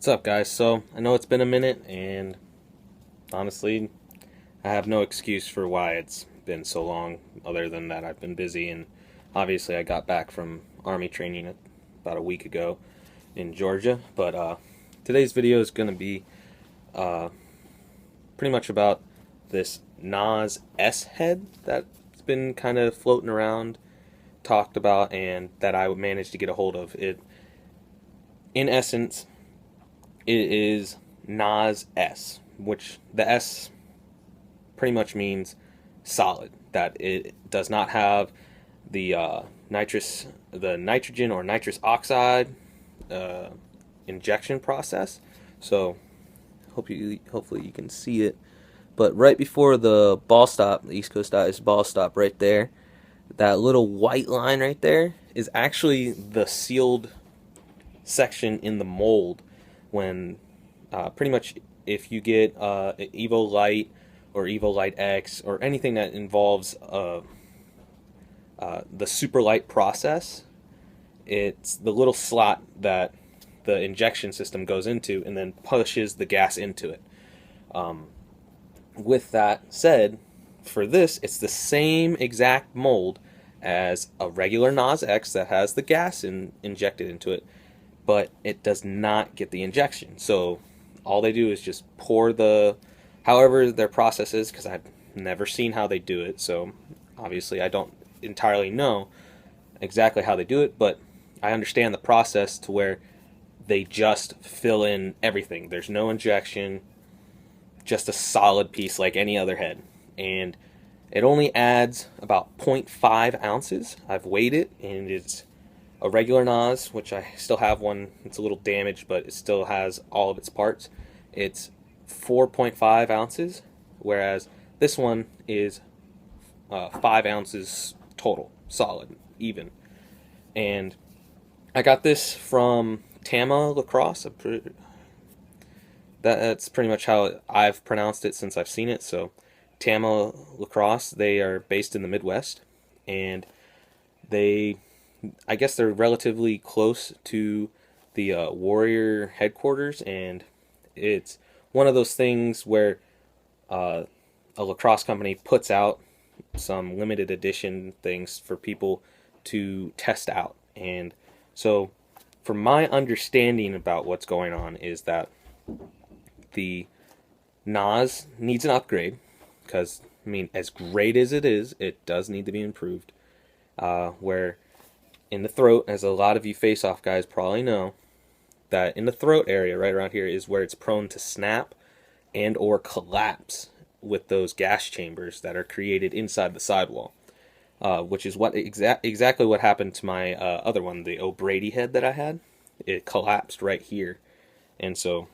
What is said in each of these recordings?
What's up, guys? So, I know it's been a minute, and honestly, I have no excuse for why it's been so long, other than that I've been busy, and obviously, I got back from Army training about a week ago in Georgia. But today's video is going to be uh, pretty much about this Nas S head that's been kind of floating around, talked about, and that I managed to get a hold of. In essence, it is Nas S, which the S pretty much means solid. That it does not have the the nitrogen or nitrous oxide uh, injection process. So hopefully you can see it. But right before the ball stop, the East Coast Ice ball stop right there, that little white line right there is actually the sealed section in the mold when pretty much if you get Evo Light or Evo Light X or anything that involves the super light process, it's the little slot that the injection system goes into and then pushes the gas into it. With that said, for this, it's the same exact mold as a regular Nas X that has the gas injected into it, but it does not get the injection. So all they do is just pour however their process is, because I've never seen how they do it, so obviously I don't entirely know exactly how they do it, but I understand the process to where they just fill in everything. There's no injection, just a solid piece like any other head. And it only adds about zero point 0.5 ounces. I've weighed it, and it's a regular Nas, which I still have one. It's a little damaged, but it still has all of its parts. It's 4.5 ounces, whereas this one is 5 ounces total, solid, even. And I got this from Tama Lacrosse. That's pretty much how I've pronounced it since I've seen it. So, Tama Lacrosse, they are based in the Midwest, and they I guess they're relatively close to the Warrior headquarters, and it's one of those things where uh, a lacrosse company puts out some limited edition things for people to test out. And so, from my understanding about what's going on, is that the Nas needs an upgrade because, I mean, as great as it is, it does need to be improved. Where in the throat, as a lot of you face-off guys probably know, that in the throat area right around here is where it's prone to snap and or collapse with those gas chambers that are created inside the sidewall, which is exactly what happened to my other one, the O'Brady head that I had. It collapsed right here, and so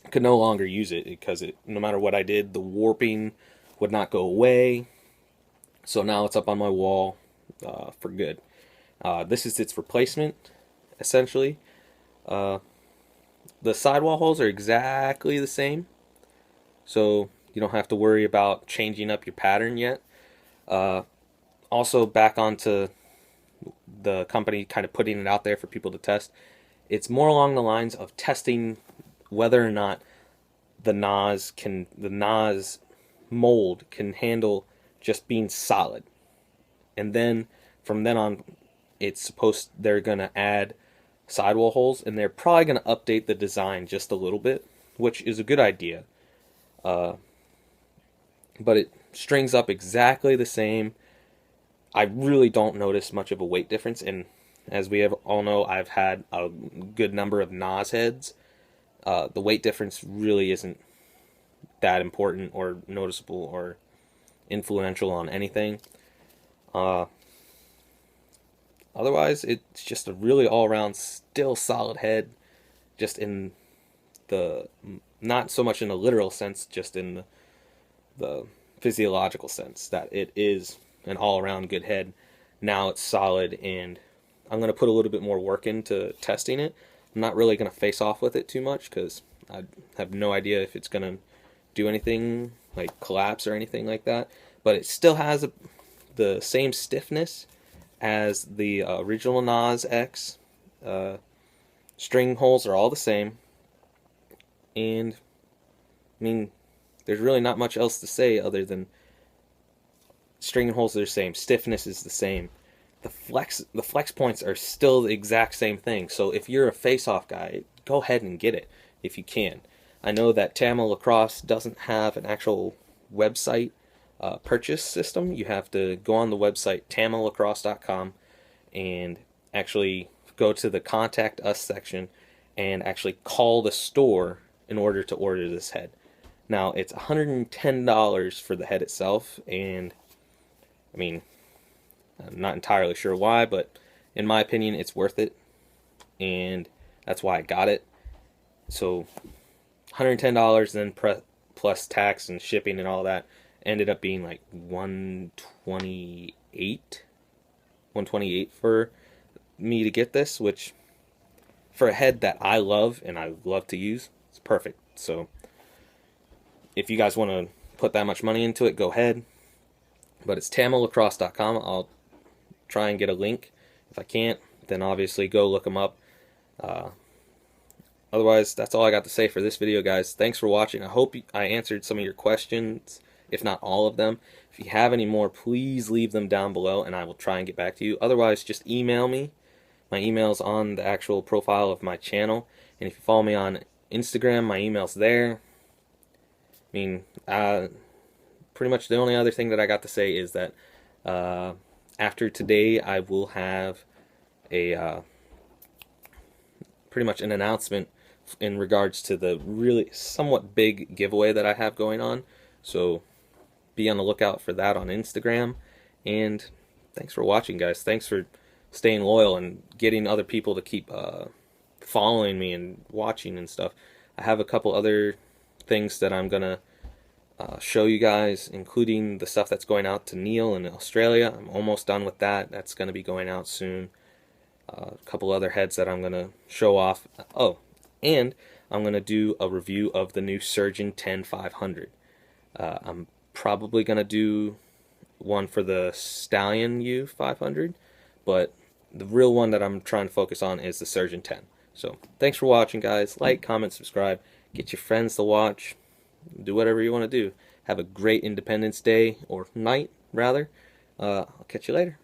I could no longer use it because no matter what I did, the warping would not go away. So now it's up on my wall for good. This is its replacement, essentially. Uh, the sidewall holes are exactly the same, so you don't have to worry about changing up your pattern yet. Uh, Also, back onto the company kind of putting it out there for people to test. It's more along the lines of testing whether or not the Nas mold can handle just being solid, and then from then on, they're gonna add sidewall holes, and they're probably gonna update the design just a little bit, which is a good idea. Uh, but it strings up exactly the same. I really don't notice much of a weight difference, and as we have all know, I've had a good number of Nas heads. The weight difference really isn't that important or noticeable or influential on anything. Uh, Otherwise, it's just a really all-around, still solid head, just in the not so much in a literal sense, just in the physiological sense that it is an all-around good head. Now it's solid, and I'm going to put a little bit more work into testing it. I'm not really going to face off with it too much because I have no idea if it's going to do anything like collapse or anything like that. But it still has the same stiffness as the original Nas X. String holes are all the same. And I mean, there's really not much else to say other than string and holes are the same, stiffness is the same. The flex points are still the exact same thing. So if you're a face-off guy, go ahead and get it if you can. I know that Tama Lacrosse doesn't have an actual website purchase system. You have to go on the website tamalacrosse.com and actually go to the contact us section and actually call the store in order to order this head. Now it's $110 for the head itself, and I mean, I'm not entirely sure why, but in my opinion it's worth it, and that's why I got it. So $110 then plus tax and shipping and all that ended up being like 128 for me to get this, which for a head that I love and I love to use, it's perfect. So if you guys want to put that much money into it, go ahead. But it's tamalacrosse.com. I'll try and get a link. If I can't, then obviously go look them up. Otherwise, that's all I got to say for this video, guys. Thanks for watching. I hope I answered some of your questions, if not all of them. If you have any more, please leave them down below, and I will try and get back to you. Otherwise, just email me. My email's on the actual profile of my channel. And if you follow me on Instagram, my email's there. I mean, pretty much the only other thing that I got to say is that after today, I will have a pretty much an announcement in regards to the really somewhat big giveaway that I have going on. So be on the lookout for that on Instagram. And thanks for watching, guys. Thanks for staying loyal and getting other people to keep following me and watching and stuff. I have a couple other things that I'm gonna show you guys, including the stuff that's going out to Neil in Australia. I'm almost done with that. That's going to be going out soon. A couple other heads that I'm going to show off. Oh, and I'm going to do a review of the new Surgeon 10500. I'm probably going to do one for the Stallion U 500, but the real one that I'm trying to focus on is the Surgeon 10. So thanks for watching, guys. Like, comment, subscribe. Get your friends to watch. Do whatever you want to do. Have a great Independence Day, or night, rather. I'll catch you later.